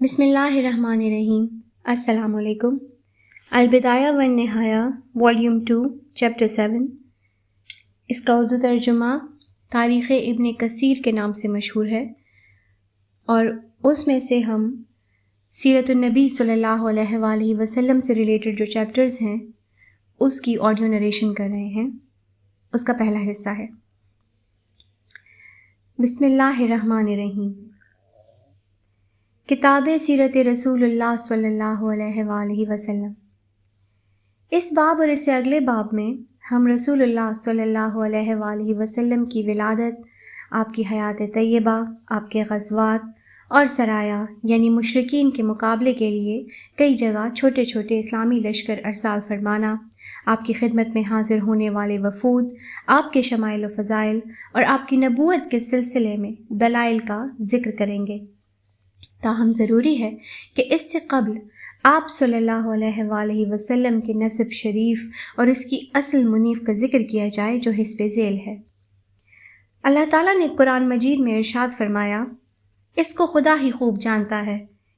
بسم اللہ الرحمن الرحیم۔ السلام علیکم۔ البدایہ والنہایہ والیوم 2 چیپٹر 7۔ اس کا اردو ترجمہ تاریخ ابن کثیر کے نام سے مشہور ہے، اور اس میں سے ہم سیرت النبی صلی اللہ علیہ وآلہ وسلم سے ریلیٹڈ جو چیپٹرز ہیں اس کی آڈیو نریشن کر رہے ہیں۔ اس کا پہلا حصہ ہے بسم اللہ الرحمن الرحیم۔ کتاب سیرت رسول اللہ صلی اللہ علیہ وآلہ وسلم۔ اس باب اور اس سے اگلے باب میں ہم رسول اللہ صلی اللہ علیہ وآلہ وسلم کی ولادت، آپ کی حیات طیبہ، آپ کے غزوات اور سرایا یعنی مشرکین کے مقابلے کے لیے کئی جگہ چھوٹے چھوٹے اسلامی لشکر ارسال فرمانا، آپ کی خدمت میں حاضر ہونے والے وفود، آپ کے شمائل و فضائل اور آپ کی نبوت کے سلسلے میں دلائل کا ذکر کریں گے۔ تاہم ضروری ہے کہ اس سے قبل آپ صلی اللہ علیہ وآلہ وسلم کے نسب شریف اور اس کی اصل منیف کا ذکر کیا جائے جو حسب ذیل ہے۔ اللہ تعالیٰ نے قرآن مجید میں ارشاد فرمایا، اس کو خدا ہی خوب جانتا ہے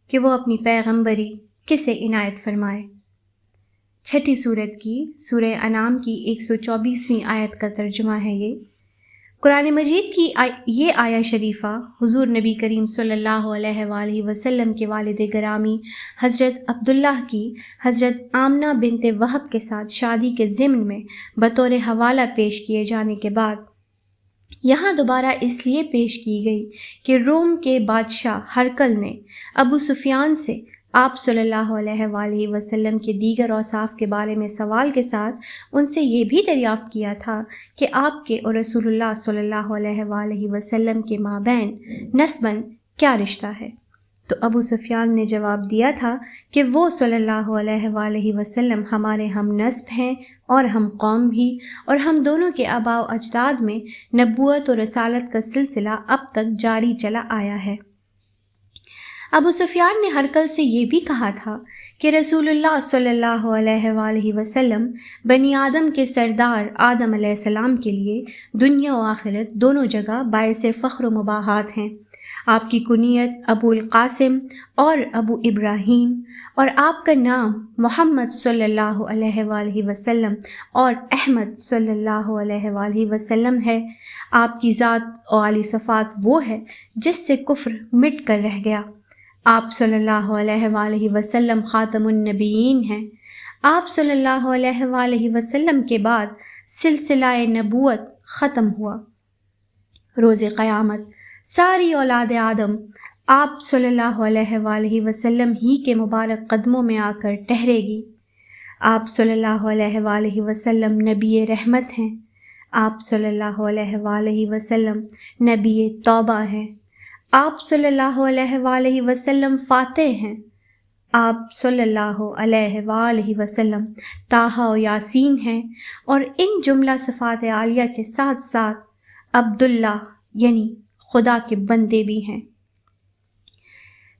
کہ وہ اپنی پیغمبری کسے عنایت فرمائے۔ چھٹی سورت کی سورہ انعام کی 124ویں آیت کا ترجمہ ہے یہ۔ قرآن مجید کی یہ آیہ شریفہ حضور نبی کریم صلی اللہ علیہ وآلہ وسلم کے والد گرامی حضرت عبداللہ کی حضرت آمنہ بنت وہب کے ساتھ شادی کے ضمن میں بطور حوالہ پیش کیے جانے کے بعد یہاں دوبارہ اس لیے پیش کی گئی کہ روم کے بادشاہ ہرقل نے ابو سفیان سے آپ صلی اللہ علیہ وآلہ وسلم کے دیگر اوصاف کے بارے میں سوال کے ساتھ ان سے یہ بھی دریافت کیا تھا کہ آپ کے اور رسول اللہ صلی اللہ علیہ وآلہ وسلم کے مابین نسباً کیا رشتہ ہے، تو ابو سفیان نے جواب دیا تھا کہ وہ صلی اللہ علیہ وآلہ وسلم ہمارے ہم نسب ہیں اور ہم قوم بھی، اور ہم دونوں کے آباء و اجداد میں نبوت اور رسالت کا سلسلہ اب تک جاری چلا آیا ہے۔ ابو سفیان نے ہرقل سے یہ بھی کہا تھا کہ رسول اللہ صلی اللہ علیہ وآلہ وسلم بنی آدم کے سردار آدم علیہ السلام کے لیے دنیا و آخرت دونوں جگہ باعث فخر و مباحات ہیں۔ آپ کی کنیت ابو القاسم اور ابو ابراہیم، اور آپ کا نام محمد صلی اللہ علیہ وآلہ وسلم اور احمد صلی اللہ علیہ وآلہ وسلم ہے۔ آپ کی ذات و عالی صفات وہ ہے جس سے کفر مٹ کر رہ گیا۔ آپ صلی اللہ علیہ وآلہ وسلم خاتم النبیین ہیں۔ آپ صلی اللہ علیہ وآلہ وسلم کے بعد سلسلہ نبوت ختم ہوا۔ روز قیامت ساری اولاد آدم آپ صلی اللہ علیہ وآلہ وسلم ہی کے مبارک قدموں میں آ کر ٹھہرے گی۔ آپ صلی اللہ علیہ وآلہ وسلم نبی رحمت ہیں۔ آپ صلی اللہ علیہ وآلہ وسلم نبی توبہ ہیں۔ آپ صلی اللہ علیہ وآلہ وسلم فاتح ہیں۔ آپ صلی اللہ علیہ وآلہ وسلم طٰہٰ و یاسین ہیں، اور ان جملہ صفات عالیہ کے ساتھ ساتھ عبداللہ یعنی خدا کے بندے بھی ہیں۔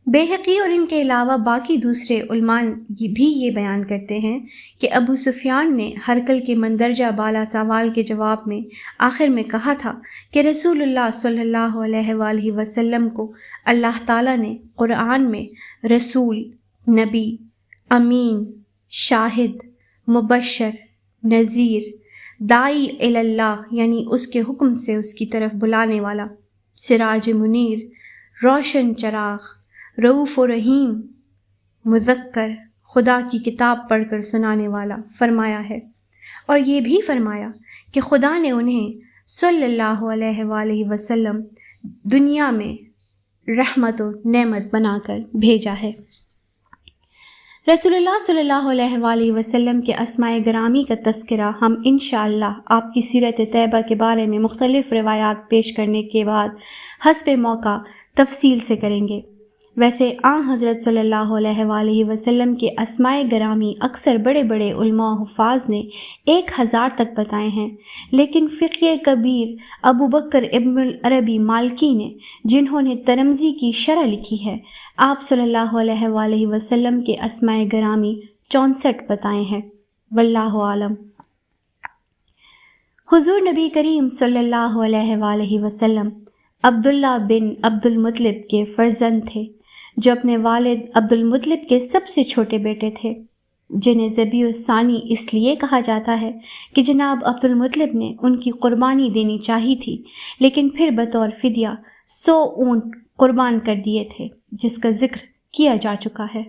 بیہقی اور ان کے علاوہ باقی دوسرے علماء بھی یہ بیان کرتے ہیں کہ ابو سفیان نے ہرقل کے مندرجہ بالا سوال کے جواب میں آخر میں کہا تھا کہ رسول اللہ صلی اللہ علیہ وآلہ وسلم کو اللہ تعالیٰ نے قرآن میں رسول، نبی، امین، شاہد، مبشر، نذیر، داعی الی اللہ یعنی اس کے حکم سے اس کی طرف بلانے والا، سراج منیر، روشن چراغ، رؤوف و رحیم، مذکر، خدا کی کتاب پڑھ کر سنانے والا فرمایا ہے، اور یہ بھی فرمایا کہ خدا نے انہیں صلی اللہ علیہ وآلہ وسلم دنیا میں رحمت و نعمت بنا کر بھیجا ہے۔ رسول اللہ صلی اللہ علیہ وآلہ وسلم کے اسماء گرامی کا تذکرہ ہم انشاءاللہ آپ کی سیرت طیبہ کے بارے میں مختلف روایات پیش کرنے کے بعد حسب موقع تفصیل سے کریں گے۔ ویسے حضرت صلی اللہ علیہ وآلہ وسلم کے اسماء گرامی اکثر بڑے بڑے علماء و حفاظ نے 1000 تک بتائے ہیں، لیکن فقہ کبیر ابو بکر ابن العربی مالکی نے، جنہوں نے ترمذی کی شرح لکھی ہے، آپ صلی اللہ علیہ وآلہ وسلم کے اسماء گرامی 64 بتائے ہیں۔ واللہ عالم۔ حضور نبی کریم صلی اللہ علیہ وآلہ وسلم عبداللہ بن عبد المطلب کے فرزند تھے۔ جو اپنے والد عبد المطلب کے سب سے چھوٹے بیٹے تھے، جنہیں ذبیح الثانی اس لیے کہا جاتا ہے کہ جناب عبد المطلب نے ان کی قربانی دینی چاہی تھی، لیکن پھر بطور فدیہ 100 اونٹ قربان کر دیے تھے، جس کا ذکر کیا جا چکا ہے۔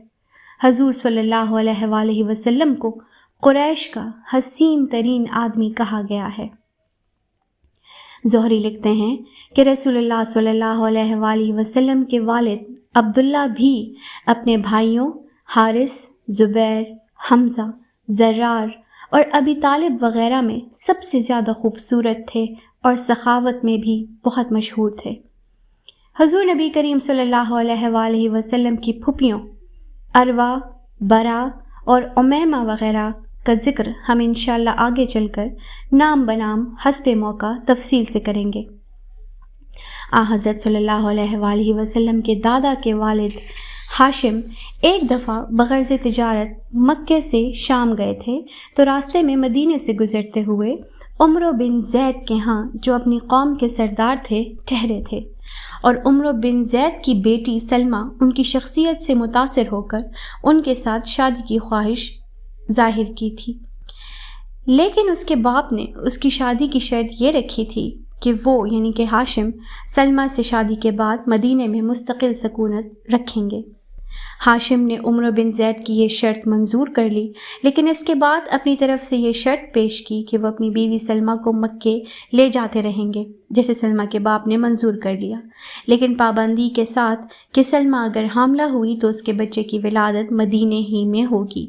حضور صلی اللہ علیہ وآلہ وسلم کو قریش کا حسین ترین آدمی کہا گیا ہے۔ زہری لکھتے ہیں کہ رسول اللہ صلی اللہ علیہ وآلہ وسلم کے والد عبداللہ بھی اپنے بھائیوں حارث، زبیر، حمزہ، زرار اور ابی طالب وغیرہ میں سب سے زیادہ خوبصورت تھے اور سخاوت میں بھی بہت مشہور تھے۔ حضور نبی کریم صلی اللہ علیہ وآلہ وسلم کی پھوپھیوں اروا، برا اور امیمہ وغیرہ کا ذکر ہم انشاءاللہ آگے چل کر نام بنام حسب موقع تفصیل سے کریں گے۔ حضرت صلی اللہ علیہ وآلہ وسلم کے دادا کے والد ہاشم ایک دفعہ بغرض تجارت مکے سے شام گئے تھے، تو راستے میں مدینے سے گزرتے ہوئے عمرو بن زید کے ہاں، جو اپنی قوم کے سردار تھے، ٹھہرے تھے، اور عمرو بن زید کی بیٹی سلمہ ان کی شخصیت سے متاثر ہو کر ان کے ساتھ شادی کی خواہش ظاہر کی تھی، لیکن اس کے باپ نے اس کی شادی کی شرط یہ رکھی تھی کہ وہ یعنی کہ ہاشم سلمہ سے شادی کے بعد مدینے میں مستقل سکونت رکھیں گے۔ ہاشم نے عمرو بن زید کی یہ شرط منظور کر لی، لیکن اس کے بعد اپنی طرف سے یہ شرط پیش کی کہ وہ اپنی بیوی سلمہ کو مکے لے جاتے رہیں گے، جیسے سلمہ کے باپ نے منظور کر لیا، لیکن پابندی کے ساتھ کہ سلمہ اگر حاملہ ہوئی تو اس کے بچے کی ولادت مدینے ہی میں ہوگی۔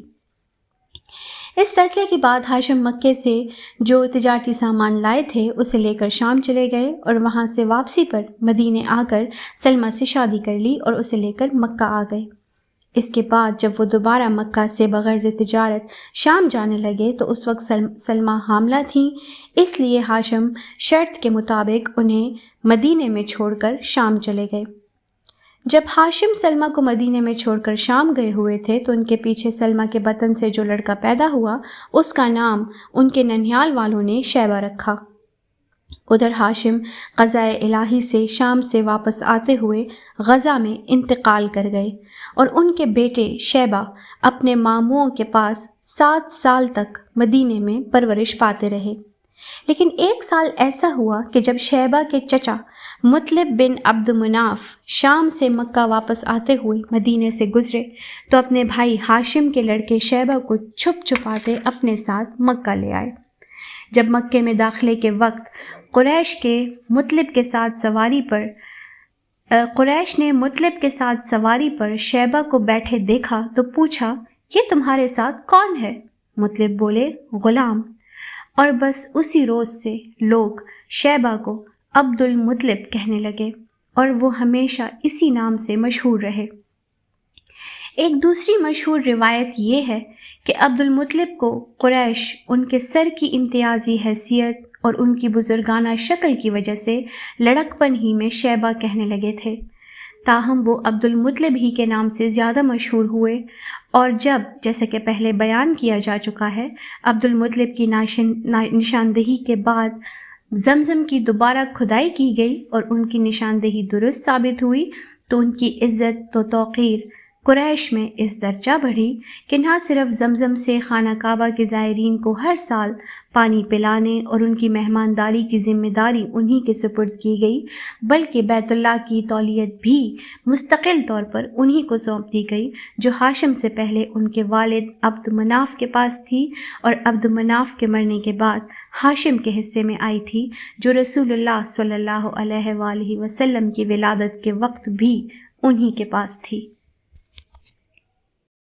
اس فیصلے کے بعد ہاشم مکے سے جو تجارتی سامان لائے تھے اسے لے کر شام چلے گئے، اور وہاں سے واپسی پر مدینے آ کر سلمہ سے شادی کر لی اور اسے لے کر مکہ آ گئے۔ اس کے بعد جب وہ دوبارہ مکہ سے بغرض تجارت شام جانے لگے تو اس وقت سلمہ حاملہ تھیں، اس لیے ہاشم شرط کے مطابق انہیں مدینے میں چھوڑ کر شام چلے گئے۔ جب ہاشم سلمہ کو مدینے میں چھوڑ کر شام گئے ہوئے تھے تو ان کے پیچھے سلمہ کے بطن سے جو لڑکا پیدا ہوا اس کا نام ان کے ننھیال والوں نے شیبہ رکھا۔ ادھر ہاشم قضائے الہی سے شام سے واپس آتے ہوئے غزہ میں انتقال کر گئے، اور ان کے بیٹے شیبہ اپنے ماموؤں کے پاس 7 سال تک مدینے میں پرورش پاتے رہے۔ لیکن ایک سال ایسا ہوا کہ جب شیبہ کے چچا مطلب بن عبد مناف شام سے مکہ واپس آتے ہوئے مدینے سے گزرے تو اپنے بھائی ہاشم کے لڑکے شیبہ کو چھپ چھپاتے اپنے ساتھ مکہ لے آئے۔ جب مکے میں داخلے کے وقت قریش نے مطلب کے ساتھ سواری پر شیبہ کو بیٹھے دیکھا تو پوچھا، یہ تمہارے ساتھ کون ہے؟ مطلب بولے، غلام۔ اور بس اسی روز سے لوگ شیبہ کو عبد المطلب کہنے لگے اور وہ ہمیشہ اسی نام سے مشہور رہے۔ ایک دوسری مشہور روایت یہ ہے کہ عبد المطلب کو قریش ان کے سر کی امتیازی حیثیت اور ان کی بزرگانہ شکل کی وجہ سے لڑکپن ہی میں شیبہ کہنے لگے تھے، تاہم وہ عبد المطلب ہی کے نام سے زیادہ مشہور ہوئے، اور جب جیسا کہ پہلے بیان کیا جا چکا ہے عبد المطلب کی نشاندہی کے بعد زمزم کی دوبارہ کھدائی کی گئی اور ان کی نشاندہی درست ثابت ہوئی تو ان کی عزت و توقیر قریش میں اس درجہ بڑھی کہ نہ صرف زمزم سے خانہ کعبہ کے زائرین کو ہر سال پانی پلانے اور ان کی مہمانداری کی ذمہ داری انہی کے سپرد کی گئی، بلکہ بیت اللہ کی تولیت بھی مستقل طور پر انہی کو سونپ دی گئی، جو ہاشم سے پہلے ان کے والد عبد مناف کے پاس تھی اور عبد مناف کے مرنے کے بعد ہاشم کے حصے میں آئی تھی، جو رسول اللہ صلی اللہ علیہ وآلہ وسلم کی ولادت کے وقت بھی انہی کے پاس تھی۔